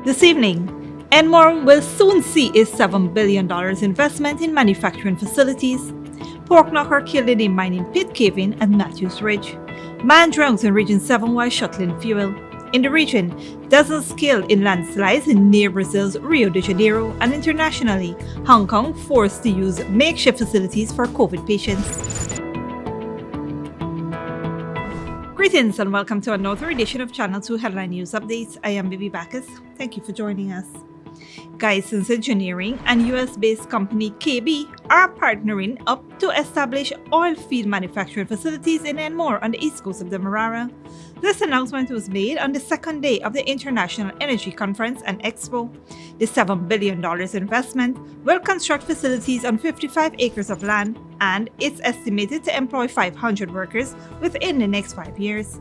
This evening, Enmore will soon see a $7 billion investment in manufacturing facilities. Pork knocker killed in a mining pit cave-in at Matthews Ridge. Man drowns in Region 7 while shuttling fuel. In the region, dozens killed in landslides near Brazil's Rio de Janeiro, and internationally, Hong Kong forced to use makeshift facilities for COVID patients. Greetings and welcome to another edition of Channel 2 Headline News Updates. I am Bibi Bacchus. Thank you for joining us. Geissens Engineering and US-based company KB are partnering up to establish oil field manufacturing facilities in Enmore on the east coast of Demerara. This announcement was made on the second day of the International Energy Conference and Expo. The $7 billion investment will construct facilities on 55 acres of land, and it's estimated to employ 500 workers within the next 5 years.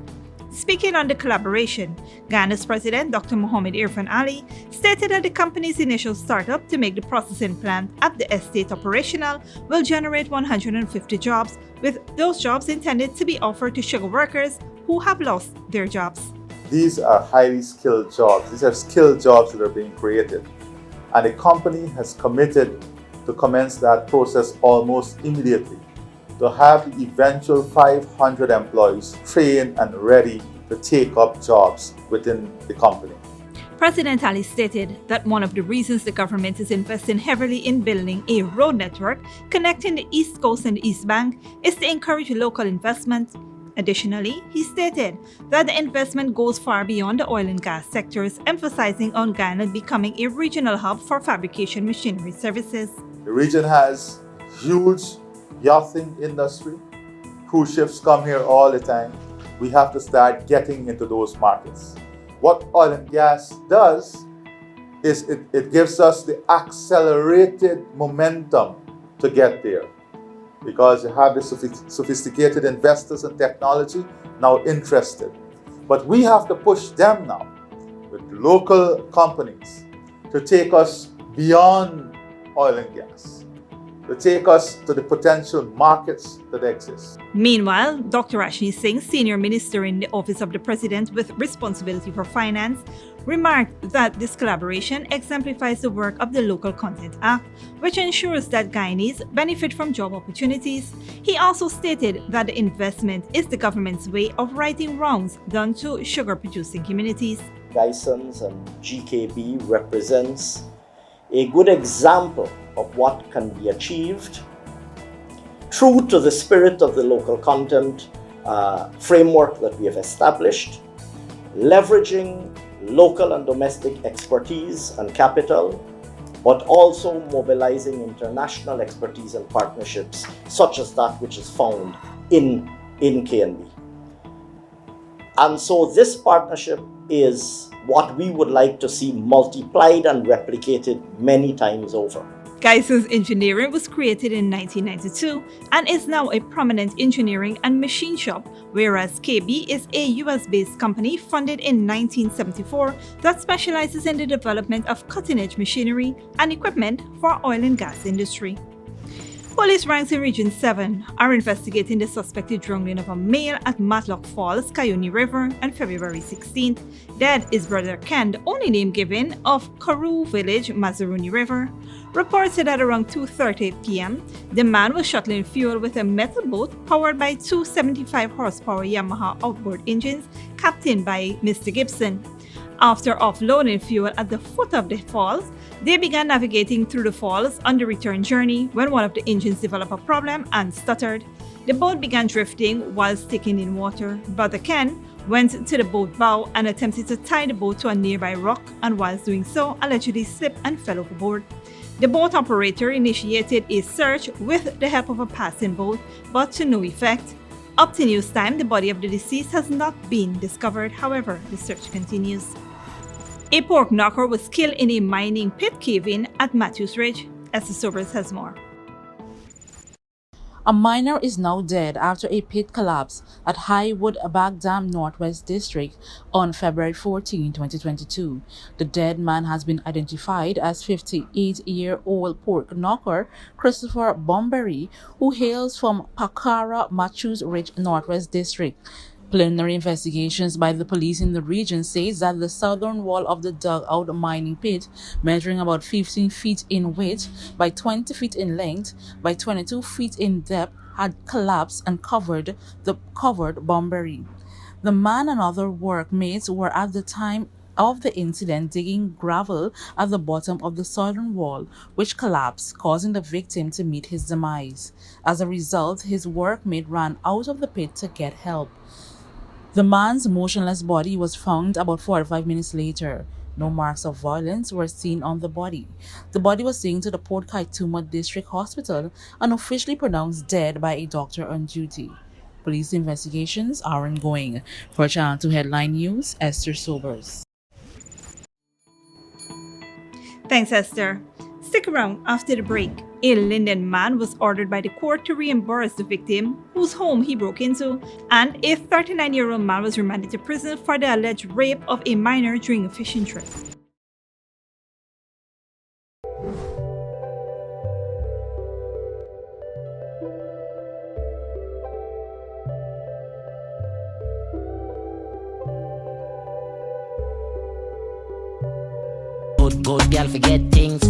Speaking on the collaboration, Ghana's President Dr. Mohamed Irfan Ali stated that the company's initial startup to make the processing plant at the estate operational will generate 150 jobs, with those jobs intended to be offered to sugar workers who have lost their jobs. These are highly skilled jobs. These are skilled jobs that are being created. And the company has committed to commence that process almost immediately, to have the eventual 500 employees trained and ready to take up jobs within the company. President Ali stated that one of the reasons the government is investing heavily in building a road network connecting the East Coast and the East Bank is to encourage local investment. Additionally, he stated that the investment goes far beyond the oil and gas sectors, emphasizing on Ghana becoming a regional hub for fabrication machinery services. The region has huge yachting industry. Cruise ships come here all the time. We have to start getting into those markets. What oil and gas does is it gives us the accelerated momentum to get there, because you have the sophisticated investors in technology now interested. But we have to push them now with local companies to take us beyond oil and gas, to take us to the potential markets that exist. Meanwhile, Dr. Rashni Singh, Senior Minister in the Office of the President with responsibility for finance, remarked that this collaboration exemplifies the work of the Local Content Act, which ensures that Guyanese benefit from job opportunities. He also stated that the investment is the government's way of righting wrongs done to sugar-producing communities. Geissens and GKB represents a good example of what can be achieved true to the spirit of the local content framework that we have established, leveraging local and domestic expertise and capital, but also mobilizing international expertise and partnerships such as that which is found in KNB. And so this partnership is what we would like to see multiplied and replicated many times over. Geissens Engineering was created in 1992 and is now a prominent engineering and machine shop, whereas KB is a US-based company funded in 1974 that specializes in the development of cutting-edge machinery and equipment for oil and gas industry. Police ranks in Region 7 are investigating the suspected drowning of a male at Matlock Falls, Cayuni River on February 16th. Dead is Brother Ken, the only name given, of Karoo Village, Mazaruni River. Reports said that around 2:30 p.m., the man was shuttling fuel with a metal boat powered by two 75-horsepower Yamaha outboard engines captained by Mr. Gibson. After offloading fuel at the foot of the falls, they began navigating through the falls on the return journey when one of the engines developed a problem and stuttered. The boat began drifting while sticking in water. Brother Ken went to the boat bow and attempted to tie the boat to a nearby rock, and whilst doing so, allegedly slipped and fell overboard. The boat operator initiated a search with the help of a passing boat, but to no effect. Up to news time, the body of the deceased has not been discovered. However, the search continues. A pork knocker was killed in a mining pit cave-in at Matthews Ridge. Esther Sobers has more. A miner is now dead after a pit collapse at Highwood Bagdam Northwest District on February 14, 2022. The dead man has been identified as 58-year-old pork knocker Christopher Bomberry, who hails from Pakara, Matthews Ridge Northwest District. Preliminary investigations by the police in the region says that the southern wall of the dug-out mining pit, measuring about 15 feet in width by 20 feet in length by 22 feet in depth, had collapsed and covered Bunbury. The man and other workmates were at the time of the incident digging gravel at the bottom of the southern wall, which collapsed, causing the victim to meet his demise. As a result, his workmate ran out of the pit to get help. The man's motionless body was found about 45 minutes later. No marks of violence were seen on the body. The body was taken to the Port Kaituma District Hospital and officially pronounced dead by a doctor on duty. Police investigations are ongoing. For Channel 2 Headline News, Esther Sobers. Thanks, Esther. Stick around after the break. A Linden man was ordered by the court to reimburse the victim whose home he broke into, and a 39-year-old man was remanded to prison for the alleged rape of a minor during a fishing trip. Good girl forget things.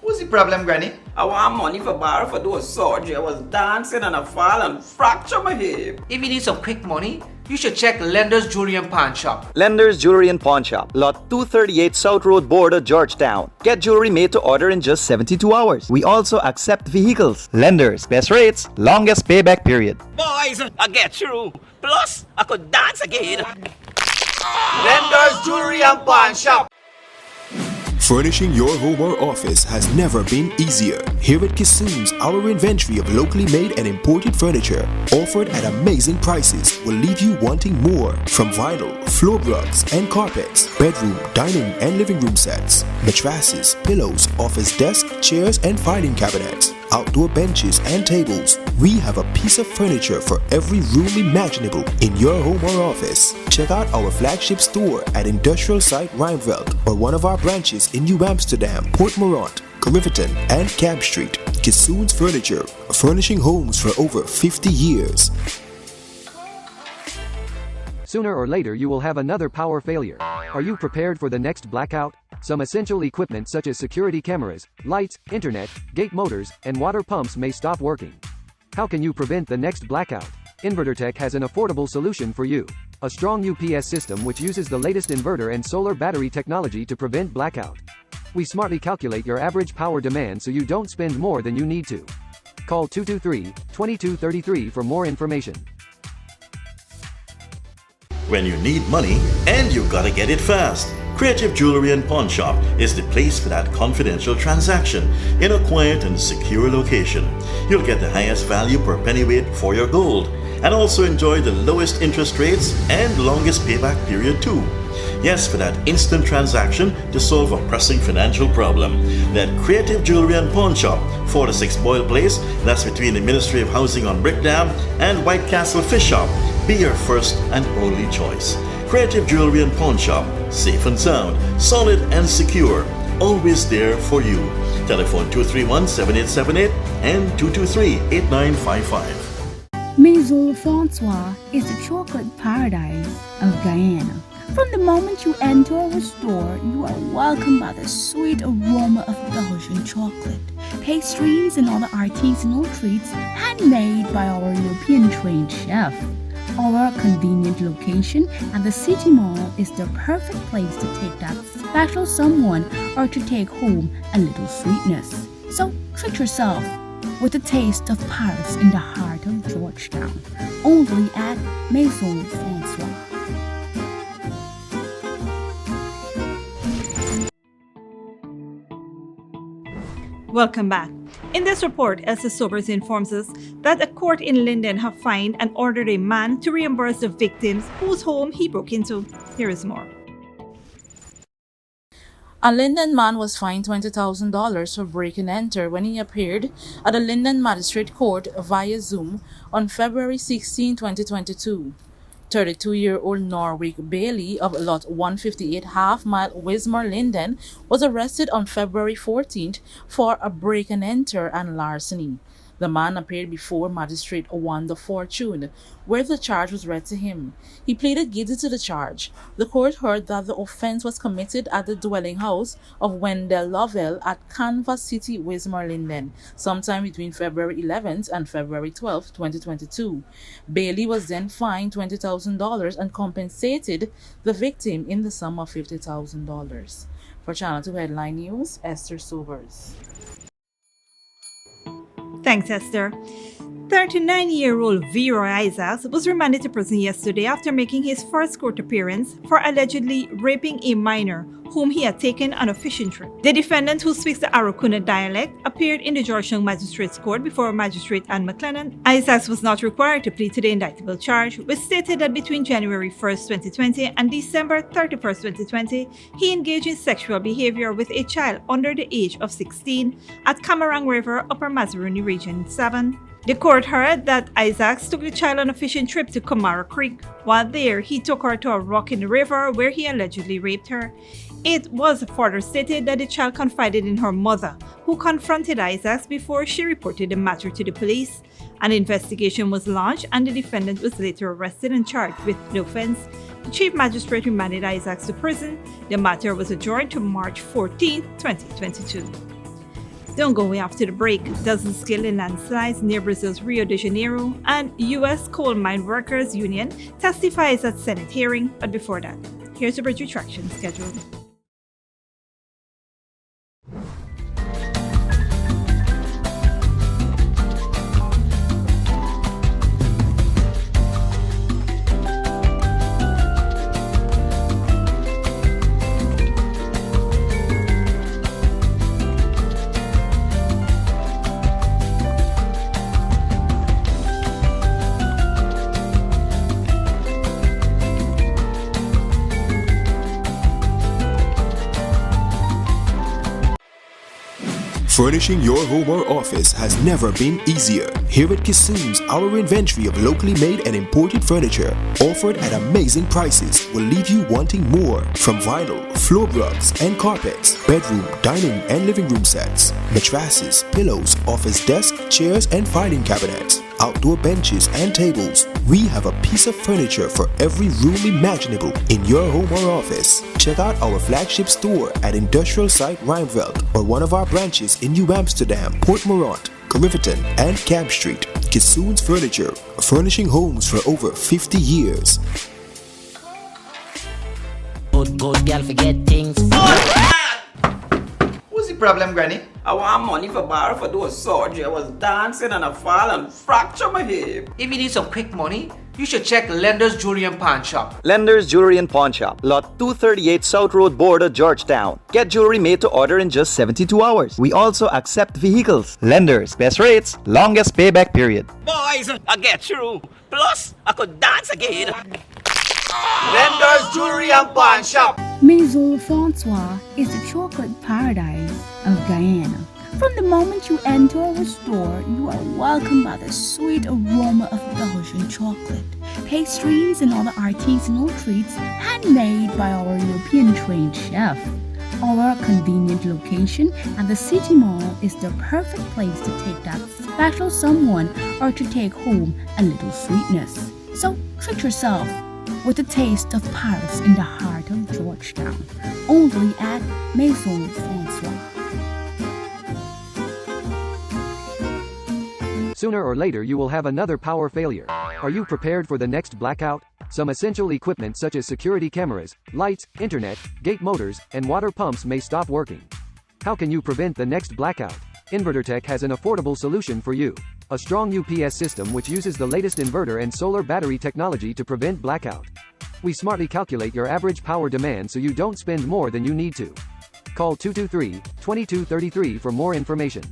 What's the problem, Granny? I want money for borrow for those surgery. I was dancing and I fall and fracture my hip. If you need some quick money, you should check Lender's Jewelry and Pawn Shop. Lender's Jewelry and Pawn Shop, Lot 238 South Road Border, Georgetown. Get jewelry made to order in just 72 hours. We also accept vehicles. Lender's, best rates, longest payback period. Boys, I get through. Plus, I could dance again. Lender's Jewelry and Pawn Shop. Furnishing your home or office has never been easier. Here at Kissoon's, our inventory of locally made and imported furniture, offered at amazing prices, will leave you wanting more. From vinyl, floor rugs and carpets, bedroom, dining and living room sets, mattresses, pillows, office desk, chairs and filing cabinets, outdoor benches and tables. We have a piece of furniture for every room imaginable in your home or office. Check out our flagship store at Industrial Site Rijnveld or one of our branches in New Amsterdam, Port Morant, Riverton and Camp Street. Kissoon's Furniture, furnishing homes for over 50 years. Sooner or later you will have another power failure. Are you prepared for the next blackout? Some essential equipment such as security cameras, lights, internet, gate motors, and water pumps may stop working. How can you prevent the next blackout? InverterTech has an affordable solution for you. A strong UPS system which uses the latest inverter and solar battery technology to prevent blackout. We smartly calculate your average power demand so you don't spend more than you need to. Call 223-2233 for more information. When you need money and you gotta get it fast, Creative Jewelry and Pawn Shop is the place for that confidential transaction in a quiet and secure location. You'll get the highest value per pennyweight for your gold and also enjoy the lowest interest rates and longest payback period too. Yes, for that instant transaction to solve a pressing financial problem. That Creative Jewelry and Pawn Shop, 46 Boyle Place, that's between the Ministry of Housing on Brickdam and White Castle Fish Shop, be your first and only choice. Creative Jewelry and Pawn Shop, safe and sound, solid and secure, always there for you. Telephone 231-7878 and 223-8955. Maison Francois is the chocolate paradise of Guyana. From the moment you enter our store, you are welcomed by the sweet aroma of Belgian chocolate, pastries and other artisanal treats handmade by our European-trained chef. Our convenient location at the City Mall is the perfect place to take that special someone or to take home a little sweetness. So treat yourself with a taste of Paris in the heart of Georgetown, only at Maison Francois. Welcome back. In this report, Esther Sobers informs us that a court in Linden have fined and ordered a man to reimburse the victims whose home he broke into. Here is more. A Linden man was fined $20,000 for break and enter when he appeared at the Linden Magistrate Court via Zoom on February 16, 2022. 32-year-old Norwick Bailey of Lot 158 Half Mile Wismar, Linden was arrested on February 14th for a break and enter and larceny. The man appeared before Magistrate Owanda Fortune, where the charge was read to him. He pleaded guilty to the charge. The court heard that the offense was committed at the dwelling house of Wendell Lovell at Canvas City, Westmoreland, sometime between February 11th and February 12th, 2022. Bailey was then fined $20,000 and compensated the victim in the sum of $50,000. For Channel 2 Headline News, Esther Sobers. Thanks, Esther. 39-year-old Vero Isaacs was remanded to prison yesterday after making his first court appearance for allegedly raping a minor whom he had taken on a fishing trip. The defendant, who speaks the Araucana dialect, appeared in the Georgetown Magistrates Court before Magistrate Anne McLennan. Isaacs was not required to plead to the indictable charge, which stated that between January 1st, 2020 and December 31st, 2020, he engaged in sexual behavior with a child under the age of 16 at Camarang River, Upper Mazaruni Region 7. The court heard that Isaacs took the child on a fishing trip to Camara Creek. While there, he took her to a rock in the river where he allegedly raped her. It was further stated that the child confided in her mother, who confronted Isaacs before she reported the matter to the police. An investigation was launched and the defendant was later arrested and charged with the offense. The chief magistrate remanded Isaacs to prison. The matter was adjourned to March 14, 2022. Don't go away after the break. Dozens killed in landslides near Brazil's Rio de Janeiro, and U.S. Coal Mine Workers Union testifies at Senate hearing. But before that, here's the bridge retraction schedule. Furnishing your home or office has never been easier. Here at Kissoon's, our inventory of locally made and imported furniture, offered at amazing prices, will leave you wanting more. From vinyl, floor rugs and carpets, bedroom, dining and living room sets, mattresses, pillows, office desk, chairs and filing cabinets, outdoor benches and tables. We have a piece of furniture for every room imaginable in your home or office. Check out our flagship store at Industrial Site Rijnveld or one of our branches in New Amsterdam, Port Morant, Riverton and Camp Street. Kissoon's Furniture, furnishing homes for over 50 years. Good girl forget things. What's the problem, Granny? I want money for borrow for those surgery. I was dancing and I fall and fracture my hip. If you need some quick money, you should check Lender's Jewelry and Pawn Shop. Lender's Jewelry and Pawn Shop, Lot 238 South Road Border, Georgetown. Get jewelry made to order in just 72 hours. We also accept vehicles. Lender's, best rates, longest payback period. Boys, I get through. Plus, I could dance again. Lender's Jewelry and Pawn Shop. Maison Francois is the chocolate paradise of Guyana. From the moment you enter our store, you are welcomed by the sweet aroma of Belgian chocolate, pastries, and other artisanal treats handmade by our European-trained chef. Our convenient location at the City Mall is the perfect place to take that special someone or to take home a little sweetness. So treat yourself with a taste of Paris in the heart of Georgetown, only at Maison Francois. Sooner or later you will have another power failure. Are you prepared for the next blackout? Some essential equipment such as security cameras, lights, internet, gate motors, and water pumps may stop working. How can you prevent the next blackout? InverterTech has an affordable solution for you. A strong UPS system which uses the latest inverter and solar battery technology to prevent blackout. We smartly calculate your average power demand so you don't spend more than you need to. Call 223-2233 for more information.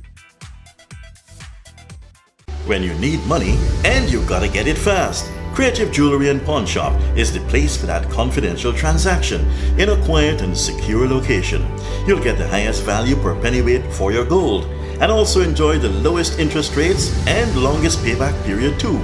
When you need money and you gotta get it fast, Creative Jewelry and Pawn Shop is the place for that confidential transaction in a quiet and secure location. You'll get the highest value per pennyweight for your gold and also enjoy the lowest interest rates and longest payback period too.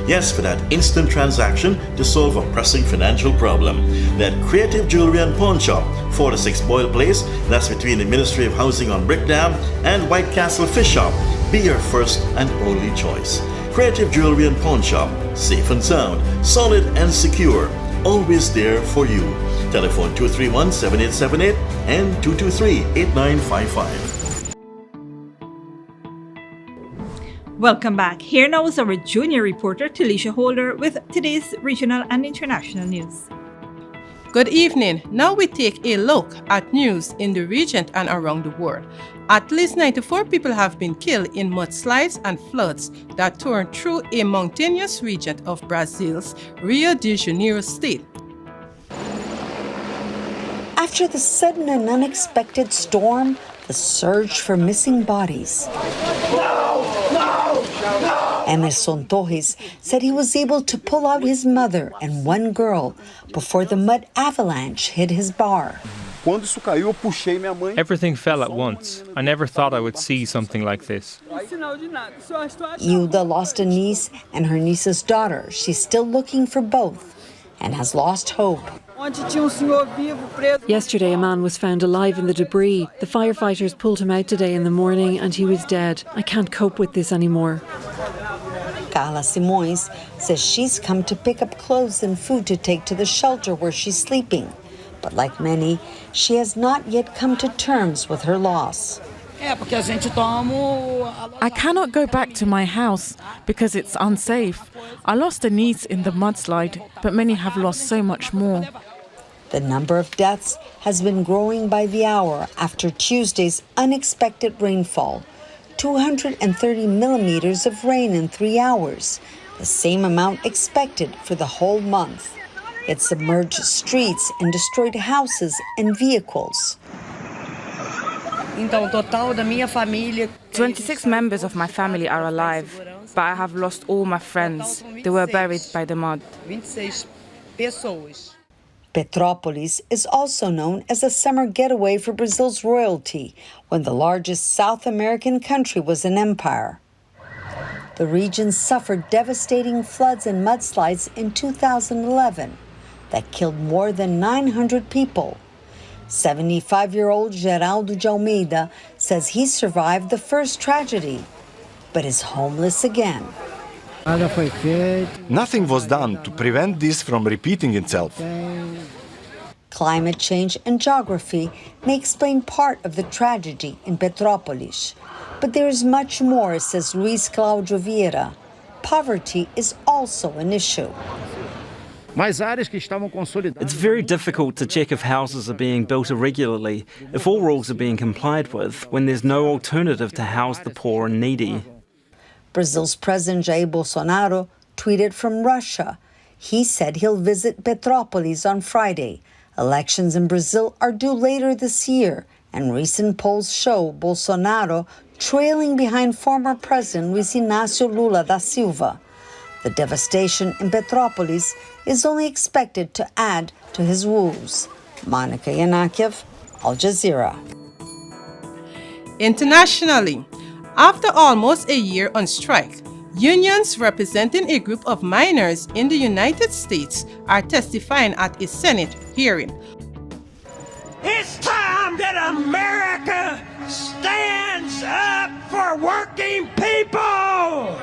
Yes, for that instant transaction to solve a pressing financial problem. That Creative Jewelry and Pawn Shop, 46 Boyle Place, that's between the Ministry of Housing on Brickdam and White Castle Fish Shop, be your first and only choice. Creative Jewelry and Pawn Shop, safe and sound, solid and secure, always there for you. Telephone 231-7878 and 223-8955. Welcome back. Here now is our junior reporter, Talisha Holder, with today's regional and international news. Good evening. Now we take a look at news in the region and around the world. At least 94 people have been killed in mudslides and floods that tore through a mountainous region of Brazil's Rio de Janeiro state. After the sudden and unexpected storm, the search for missing bodies. Emerson Torres said he was able to pull out his mother and one girl before the mud avalanche hit his bar. Everything fell at once. I never thought I would see something like this. Hilda lost a niece and her niece's daughter. She's still looking for both and has lost hope. Yesterday, a man was found alive in the debris. The firefighters pulled him out today in the morning and he was dead. I can't cope with this anymore. Carla Simões says she's come to pick up clothes and food to take to the shelter where she's sleeping. But like many, she has not yet come to terms with her loss. I cannot go back to my house because it's unsafe. I lost a niece in the mudslide, but many have lost so much more. The number of deaths has been growing by the hour after Tuesday's unexpected rainfall. 230 millimeters of rain in 3 hours, the same amount expected for the whole month. It submerged streets and destroyed houses and vehicles. 26 members of my family are alive, but I have lost all my friends. They were buried by the mud. Petrópolis is also known as a summer getaway for Brazil's royalty when the largest South American country was an empire. The region suffered devastating floods and mudslides in 2011 that killed more than 900 people. 75-year-old Geraldo de Almeida says he survived the first tragedy, but is homeless again. Nothing was done to prevent this from repeating itself. Climate change and geography may explain part of the tragedy in Petrópolis, but there is much more, says Luis Cláudio Vieira. Poverty is also an issue. It's very difficult to check if houses are being built irregularly, if all rules are being complied with, when there's no alternative to house the poor and needy. Brazil's President Jair Bolsonaro tweeted from Russia. He said he'll visit Petrópolis on Friday. Elections in Brazil are due later this year, and recent polls show Bolsonaro trailing behind former President Luiz Inácio Lula da Silva. The devastation in Petrópolis is only expected to add to his woes. Monica Yanakiev, Al Jazeera. Internationally, after almost a year on strike, unions representing a group of miners in the United States are testifying at a Senate hearing. It's time that America stands up for working people!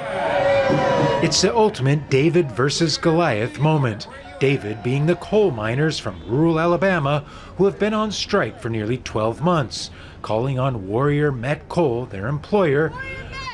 It's the ultimate David versus Goliath moment. David being the coal miners from rural Alabama who have been on strike for nearly 12 months, calling on Warrior Met Coal, their employer,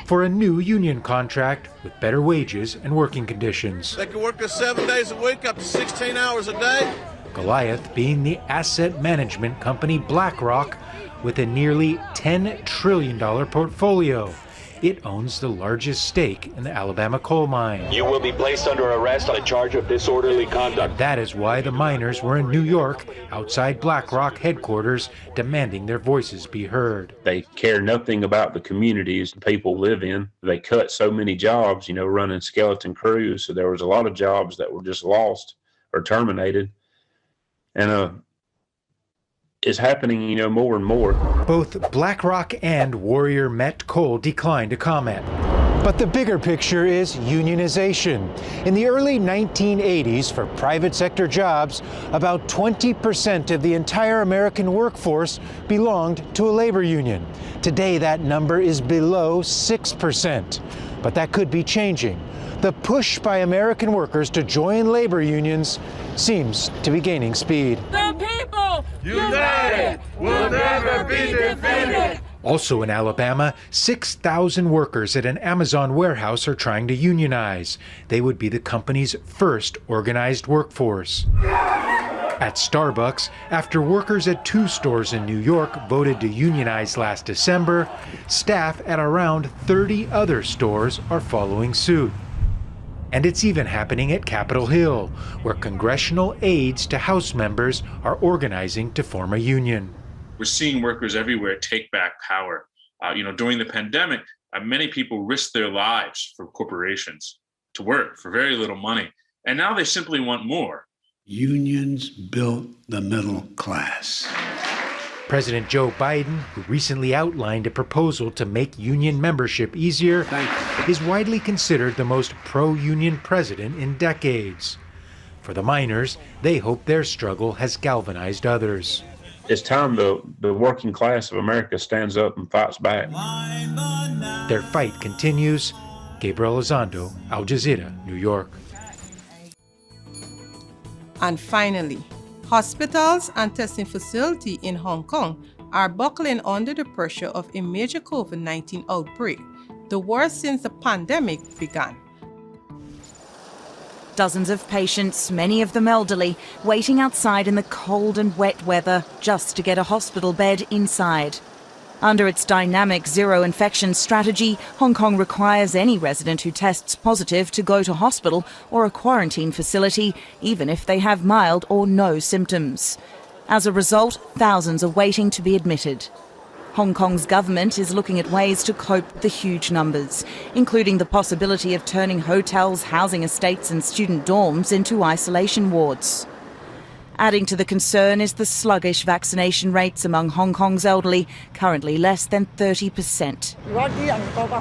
for a new union contract with better wages and working conditions. They can work us 7 days a week, up to 16 hours a day. Goliath being the asset management company BlackRock with a nearly $10 trillion portfolio. It owns the largest stake in the Alabama coal mine. You will be placed under arrest on a charge of disorderly conduct. That is why the miners were in New York, outside BlackRock headquarters, demanding their voices be heard. They care nothing about the communities people live in. They cut so many jobs, running skeleton crews, so there was a lot of jobs that were just lost or terminated. And is happening, more and more. Both BlackRock and Warrior Met Coal declined to comment. But the bigger picture is unionization. In the early 1980s, for private sector jobs, about 20% of the entire American workforce belonged to a labor union. Today, that number is below 6%. But that could be changing. The push by American workers to join labor unions seems to be gaining speed. The people united will never be defeated. Also in Alabama, 6,000 workers at an Amazon warehouse are trying to unionize. They would be the company's first organized workforce. At Starbucks, after workers at 2 stores in New York voted to unionize last December, staff at around 30 other stores are following suit. And it's even happening at Capitol Hill, where congressional aides to House members are organizing to form a union. We're seeing workers everywhere take back power. During the pandemic, many people risked their lives for corporations to work for very little money. And now they simply want more. Unions built the middle class. President Joe Biden, who recently outlined a proposal to make union membership easier, is widely considered the most pro-union president in decades. For the miners, they hope their struggle has galvanized others. It's time the working class of America stands up and fights back. Their fight continues. Gabriel Elizondo, Al Jazeera, New York. And finally, hospitals and testing facilities in Hong Kong are buckling under the pressure of a major COVID-19 outbreak, the worst since the pandemic began. Dozens of patients, many of them elderly, waiting outside in the cold and wet weather just to get a hospital bed inside. Under its dynamic zero-infection strategy, Hong Kong requires any resident who tests positive to go to hospital or a quarantine facility, even if they have mild or no symptoms. As a result, thousands are waiting to be admitted. Hong Kong's government is looking at ways to cope with the huge numbers, including the possibility of turning hotels, housing estates and student dorms into isolation wards. Adding to the concern is the sluggish vaccination rates among Hong Kong's elderly, currently less than 30%.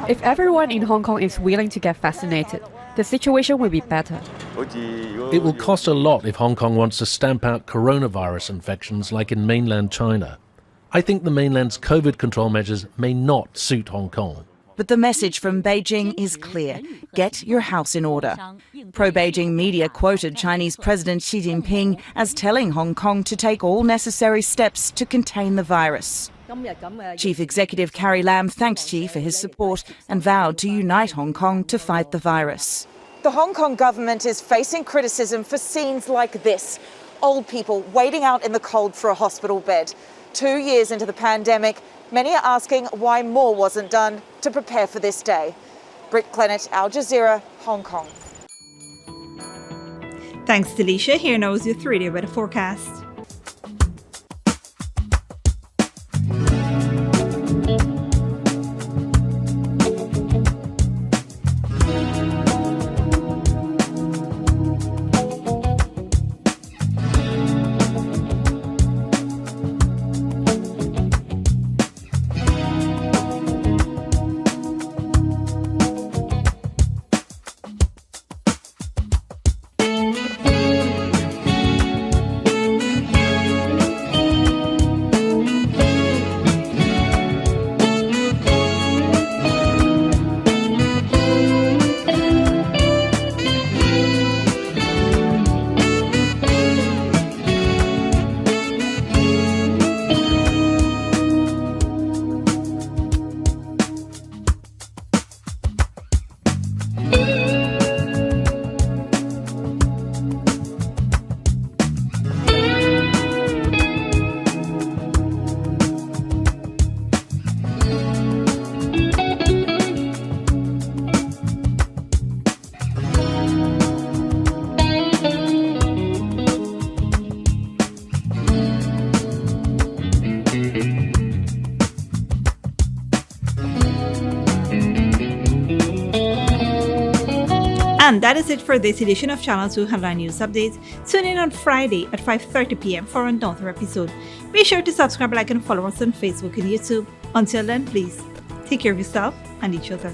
If everyone in Hong Kong is willing to get vaccinated, the situation will be better. It will cost a lot if Hong Kong wants to stamp out coronavirus infections like in mainland China. I think the mainland's COVID control measures may not suit Hong Kong. But the message from Beijing is clear. Get your house in order. Pro-Beijing media quoted Chinese President Xi Jinping as telling Hong Kong to take all necessary steps to contain the virus. Chief Executive Carrie Lam thanked Xi for his support and vowed to unite Hong Kong to fight the virus. The Hong Kong government is facing criticism for scenes like this. Old people waiting out in the cold for a hospital bed. 2 years into the pandemic, many are asking why more wasn't done to prepare for this day. Britt Clennett, Al Jazeera, Hong Kong. Thanks, Delisha. Here now is your 3-day weather forecast. And that is it for this edition of Channel 2 Headline News Updates. Tune in on Friday at 5:30 p.m. for another episode. Be sure to subscribe, like, and follow us on Facebook and YouTube. Until then, please take care of yourself and each other.